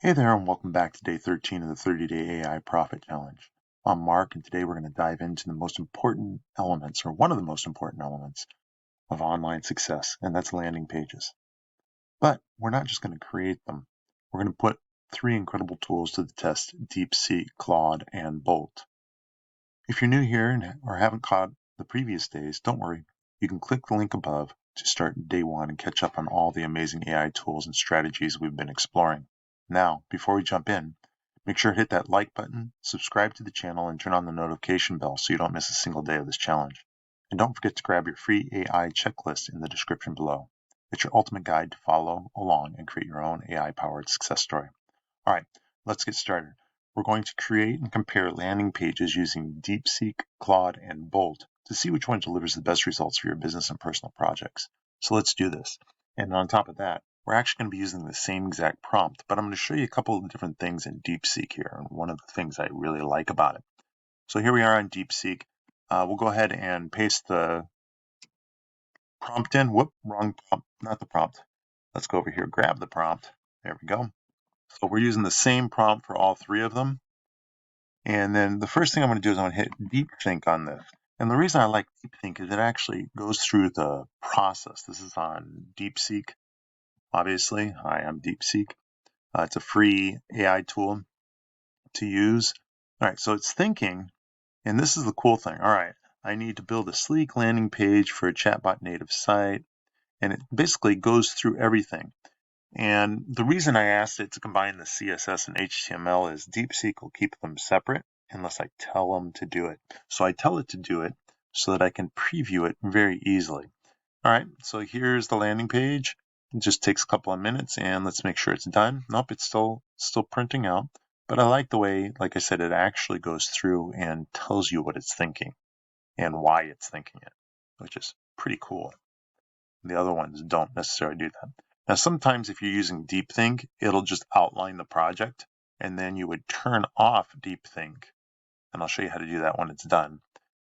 Hey there, and welcome back to day 13 of the 30-day AI Profit Challenge. I'm Mark, and today we're going to dive into the most important elements, or one of the most important elements, of online success, and that's landing pages. But we're not just going to create them. We're going to put three incredible tools to the test: Deepseek, Claude, and Bolt. If you're new here or haven't caught the previous days, don't worry. You can click the link above to start day one and catch up on all the amazing AI tools and strategies we've been exploring. Now, before we jump in, make sure to hit that like button, subscribe to the channel, and turn on the notification bell so you don't miss a single day of this challenge. And don't forget to grab your free AI checklist in the description below. It's your ultimate guide to follow along and create your own AI-powered success story. All right, let's get started. We're going to create and compare landing pages using Deepseek, Claude, and Bolt to see which one delivers the best results for your business and personal projects. So let's do this. And on top of that, we're actually going to be using the same exact prompt, but I'm going to show you a couple of different things in Deepseek here, and one of the things I really like about it. So here we are on Deepseek. We'll go ahead and paste the prompt in. Whoop, wrong prompt, not the prompt. Let's go over here, grab the prompt. There we go. So we're using the same prompt for all three of them. And then the first thing I'm going to do is I'm going to hit Deepseek on this. And the reason I like Deepseek is it actually goes through the process. This is on Deepseek, obviously. Hi, I'm Deepseek. It's a free AI tool to use. All right, so it's thinking, and this is the cool thing. All right, I need to build a sleek landing page for a chatbot native site. And it basically goes through everything. And the reason I asked it to combine the CSS and HTML is Deepseek will keep them separate unless I tell them to do it. So I tell it to do it so that I can preview it very easily. All right, so here's the landing page. It just takes a couple of minutes, and let's make sure it's done. Nope, it's still printing out. But I like the way, like I said, it actually goes through and tells you what it's thinking and why it's thinking it, which is pretty cool. The other ones don't necessarily do that. Now, sometimes if you're using Deepseek, it'll just outline the project, and then you would turn off Deepseek, and I'll show you how to do that when it's done,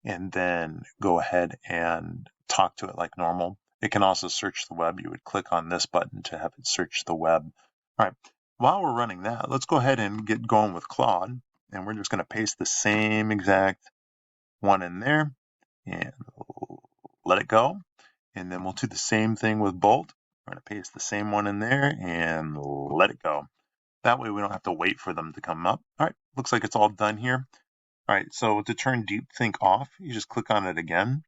and then go ahead and talk to it like normal. It can also search the web. You would click on this button to have it search the web. All right, while we're running that, let's go ahead and get going with Claude, and we're just going to paste the same exact one in there, and let it go. And then we'll do the same thing with Bolt. We're going to paste the same one in there and let it go. That way we don't have to wait for them to come up. All right, looks like it's all done here. All right, so to turn Deepseek off, you just click on it again.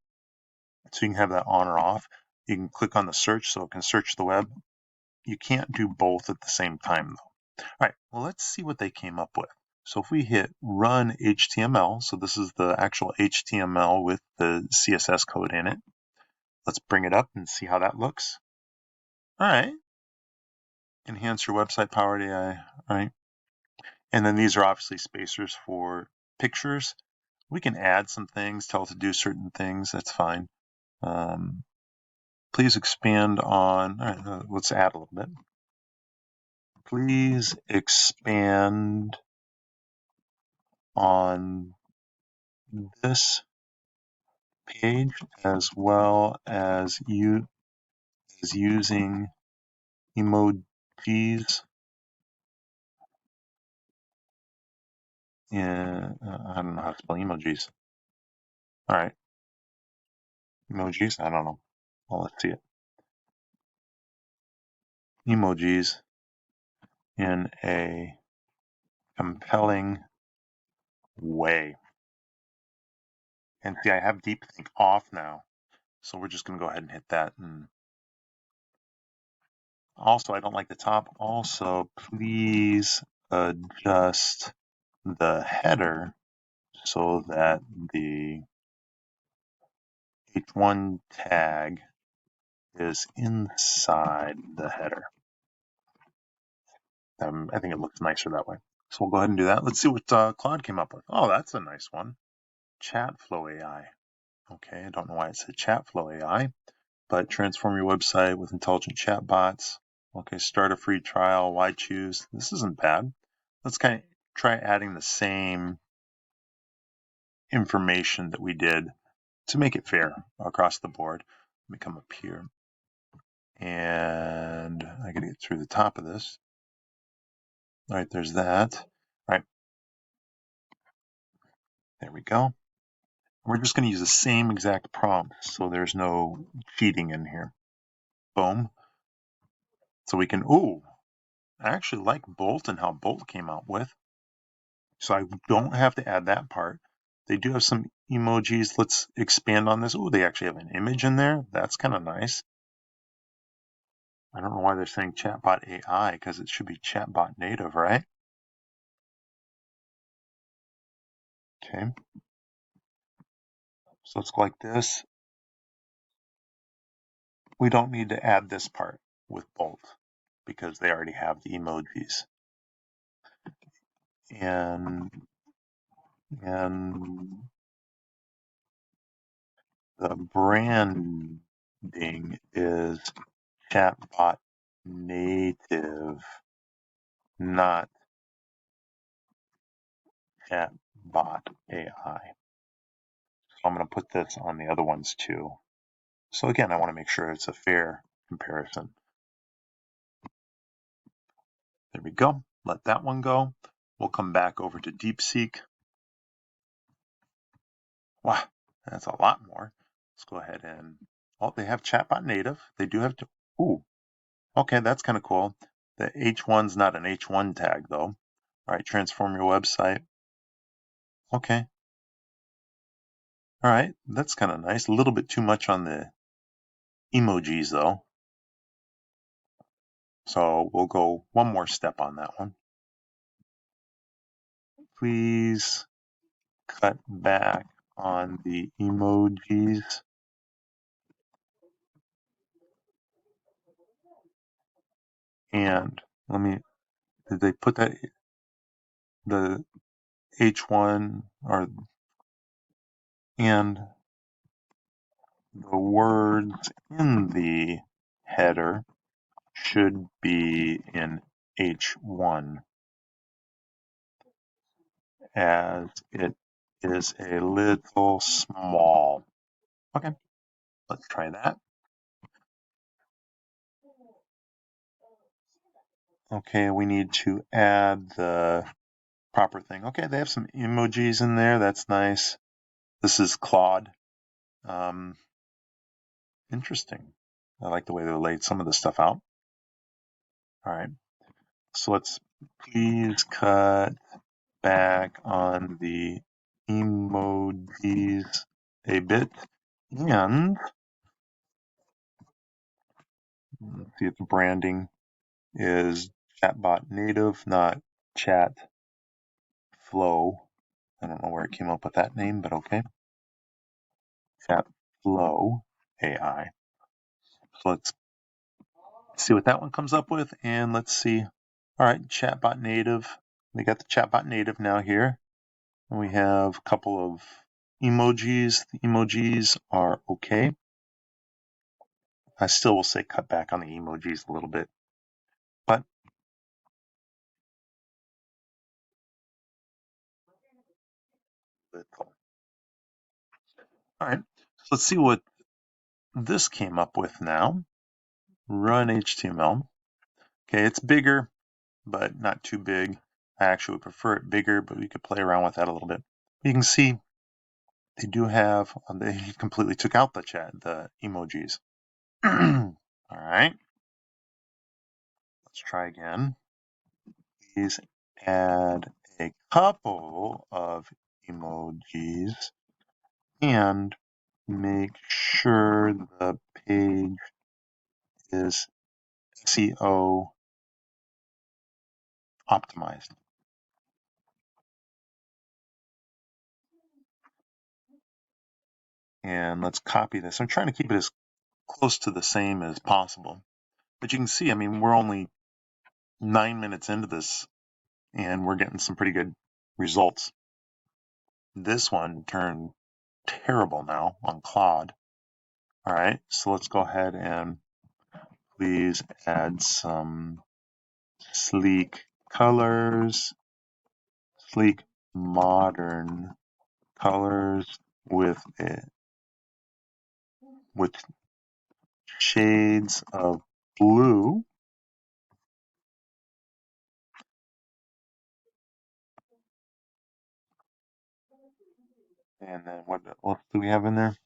So you can have that on or off. You can click on the search so it can search the web. You can't do both at the same time though. All right, well, let's see what they came up with. So if we hit run HTML, so this is the actual HTML with the CSS code in it. Let's bring it up and see how that looks. All right. Enhance your website powered AI. All right. And then these are obviously spacers for pictures. We can add some things, tell it to do certain things. That's fine. Please expand on, all right, let's add a little bit. Please expand on this page as well as using emojis. I don't know how to spell emojis. All right. Emojis? I don't know. Well, let's see it. Emojis in a compelling way. And see, I have Deepseek off now. So we're just going to go ahead and hit that. And also, I don't like the top. Also, please adjust the header so that the H1 tag is inside the header. I think it looks nicer that way. So we'll go ahead and do that. Let's see what Claude came up with. Oh, that's a nice one. Chat flow AI. Okay, I don't know why it said chat flow AI, but transform your website with intelligent chatbots. Okay, start a free trial. Why choose? This isn't bad. Let's kind of try adding the same information that we did to make it fair across the board. Let me come up here. And I got to get through the top of this. All right, there's that. All right, there we go. We're just going to use the same exact prompt, so there's no cheating in here. Boom. So we can, ooh, I actually like Bolt and how Bolt came out with. So I don't have to add that part. They do have some emojis. Let's expand on this. Ooh, they actually have an image in there. That's kind of nice. I don't know why they're saying chatbot AI, because it should be chatbot native, right? Okay. So let's go like this. We don't need to add this part with Bolt because they already have the emojis. And the branding is chatbot native, not chatbot AI. So I'm going to put this on the other ones too. So again, I want to make sure it's a fair comparison. There we go. Let that one go. We'll come back over to Deepseek. Wow, that's a lot more. Let's go ahead and, oh, they have chatbot native. They do have to, ooh, okay, that's kind of cool. The H1's not an H1 tag though. All right, transform your website. Okay. All right, that's kind of nice. A little bit too much on the emojis though. So we'll go one more step on that one. Please cut back on the emojis. And did they put that, the H1 or, and the words in the header should be in H1 as it is a little small. Okay, let's try that. Okay, we need to add the proper thing. Okay, they have some emojis in there. That's nice. This is Claude. Interesting. I like the way they laid some of the stuff out. All right, so let's please cut back on the emojis a bit. And let's see if the branding is chatbot native, not chat flow. I don't know where it came up with that name, but okay. Chat flow AI. So let's see what that one comes up with. And let's see. All right, chatbot native. We got the chatbot native now here. And we have a couple of emojis. The emojis are okay. I still will say cut back on the emojis a little bit, but little. All right, so let's see what this came up with now. Run HTML. Okay, it's bigger, but not too big. I actually would prefer it bigger, but we could play around with that a little bit. You can see they do have, they completely took out the emojis. All right, let's try again. Please add a couple of emojis and make sure the page is SEO optimized. And let's copy this. I'm trying to keep it as close to the same as possible. But you can see, I mean, we're only 9 minutes into this and we're getting some pretty good results. This one turned terrible now on Claude. All right, so let's go ahead and please add some sleek colors, sleek modern colors with shades of blue And then what else do we have in there?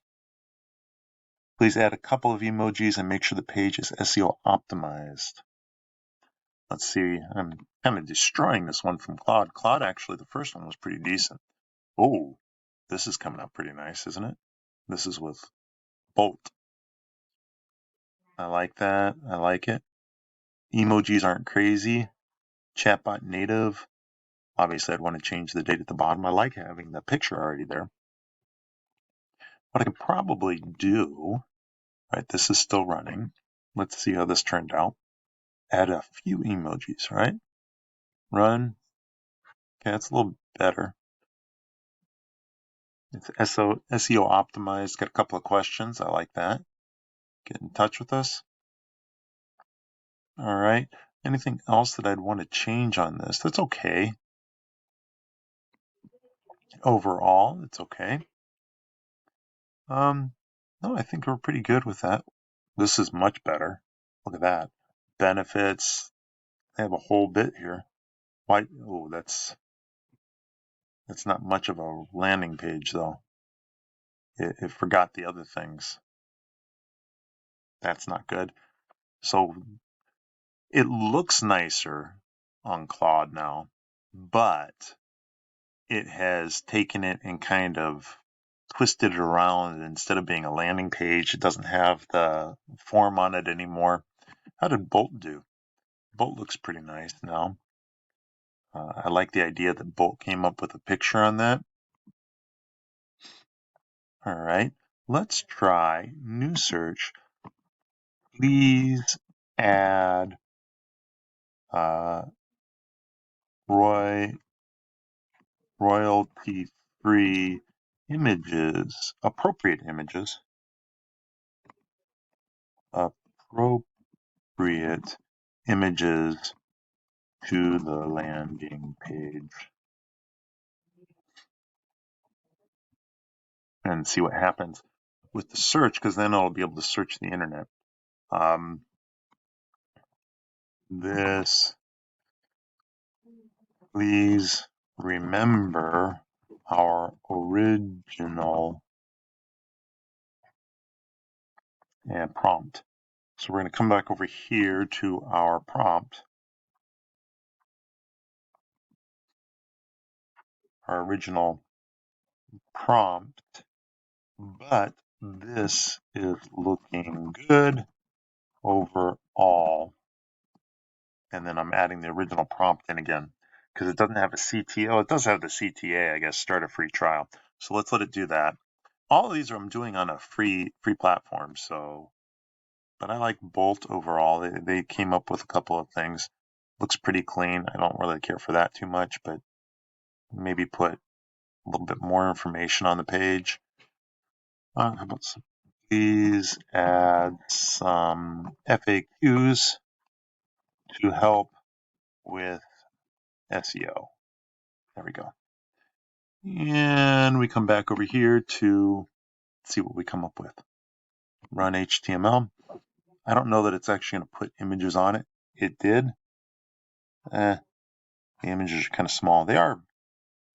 Please add a couple of emojis and make sure the page is SEO optimized. Let's see, I'm kind of destroying this one from Claude. Claude, actually, the first one was pretty decent. Oh, this is coming up pretty nice, isn't it? This is with Bolt. I like that. I like it. Emojis aren't crazy. Chatbot native. Obviously, I'd want to change the date at the bottom. I like having the picture already there. What I could probably do, right, this is still running. Let's see how this turned out. Add a few emojis, right? Run. Okay, that's a little better. It's SEO optimized. Got a couple of questions. I like that. Get in touch with us. All right. Anything else that I'd want to change on this? That's okay. Overall, it's okay. No, I think we're pretty good with that. This is much better. Look at that. Benefits. They have a whole bit here. Why? Oh, that's not much of a landing page though. It forgot the other things. That's not good. So it looks nicer on Claude now, but it has taken it and kind of twisted it around. Instead of being a landing page, it doesn't have the form on it anymore. How did Bolt do? Bolt looks pretty nice now. I like the idea that Bolt came up with a picture on that. All right, let's try new search. Please add royalty-free images, appropriate images, appropriate images to the landing page, and see what happens with the search, because then I'll be able to search the internet. This, please remember our original and prompt. So we're going to come back over here to our prompt, our original prompt, but this is looking good overall. And then I'm adding the original prompt in again because it doesn't have a CTA. It does have the CTA, I guess, start a free trial. So let's let it do that. All of these I'm doing on a free platform. So, but I like Bolt overall. They came up with a couple of things. Looks pretty clean. I don't really care for that too much, but maybe put a little bit more information on the page. How about please add some FAQs to help with SEO. There we go. And we come back over here to see what we come up with. Run HTML. I don't know that it's actually going to put images on it. It did. The images are kind of small. They are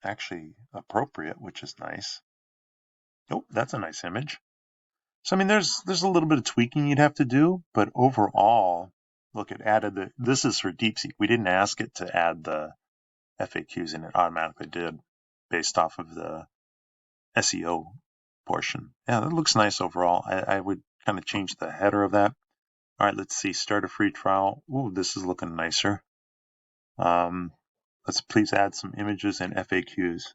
actually appropriate, which is nice. Oh, that's a nice image. So, I mean, there's a little bit of tweaking you'd have to do, but overall, look, it added this is for Deepseek. We didn't ask it to add the FAQs, and it automatically did based off of the SEO portion. Yeah, that looks nice overall. I would kind of change the header of that. All right, let's see. Start a free trial. Ooh, this is looking nicer. Let's please add some images and FAQs.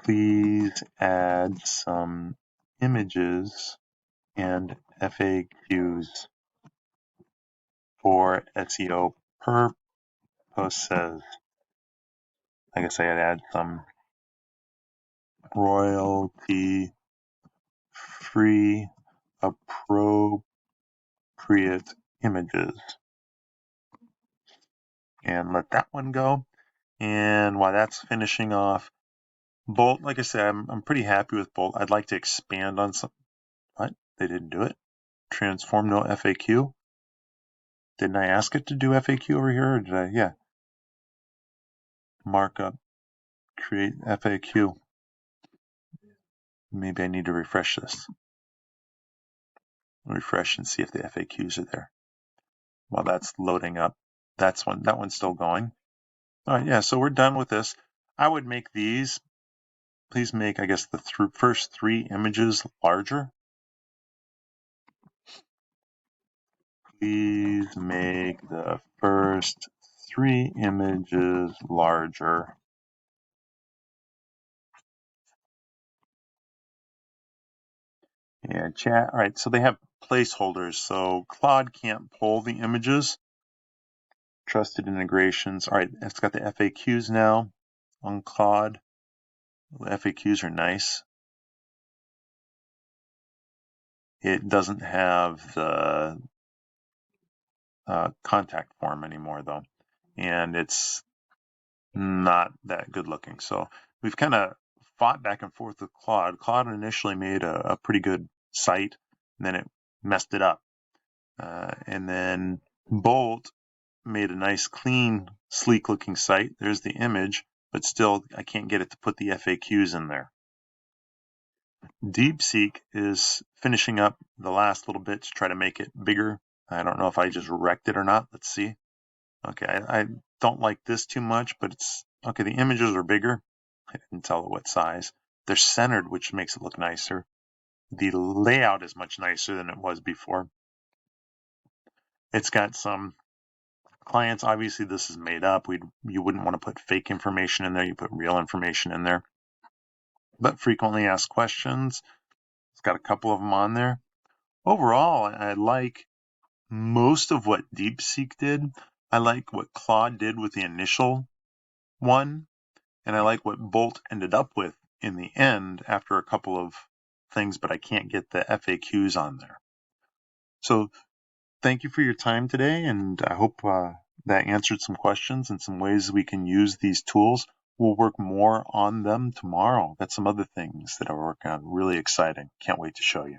Please add some images and FAQs for SEO purposes. I guess I'd add some royalty-free appropriate images. And let that one go. And while that's finishing off, Bolt, like I said, I'm pretty happy with Bolt. I'd like to expand on some. What? They didn't do it? Transform no FAQ? Didn't I ask it to do FAQ over here? Or did I? Yeah. Markup. create FAQ. Maybe I need to refresh this. Refresh and see if the FAQs are there. While that's loading up, that one's still going. All right, yeah, so we're done with this. I would make these, please make, I guess, the first 3 images larger. Please make the first 3 images larger. Yeah, chat. All right, so they have placeholders. So Claude can't pull the images. Trusted integrations. All right, it's got the FAQs now on Claude. The FAQs are nice. It doesn't have the contact form anymore, though, and it's not that good looking. So we've kind of fought back and forth with Claude. Claude initially made a pretty good site, and then it messed it up. And then Bolt made a nice, clean, sleek looking site. There's the image, but still I can't get it to put the FAQs in there. Deepseek is finishing up the last little bit to try to make it bigger. I don't know if I just wrecked it or not. Let's see. Okay, I don't like this too much, but it's okay. The images are bigger. I didn't tell it what size. They're centered, which makes it look nicer. The layout is much nicer than it was before. It's got some clients. Obviously, this is made up. You wouldn't want to put fake information in there. You put real information in there. But frequently asked questions. It's got a couple of them on there. Overall, I like most of what Deepseek did. I like what Claude did with the initial one, and I like what Bolt ended up with in the end after a couple of things, but I can't get the FAQs on there. So thank you for your time today, and I hope that answered some questions and some ways we can use these tools. We'll work more on them tomorrow. Got some other things that are working on, really exciting. Can't wait to show you.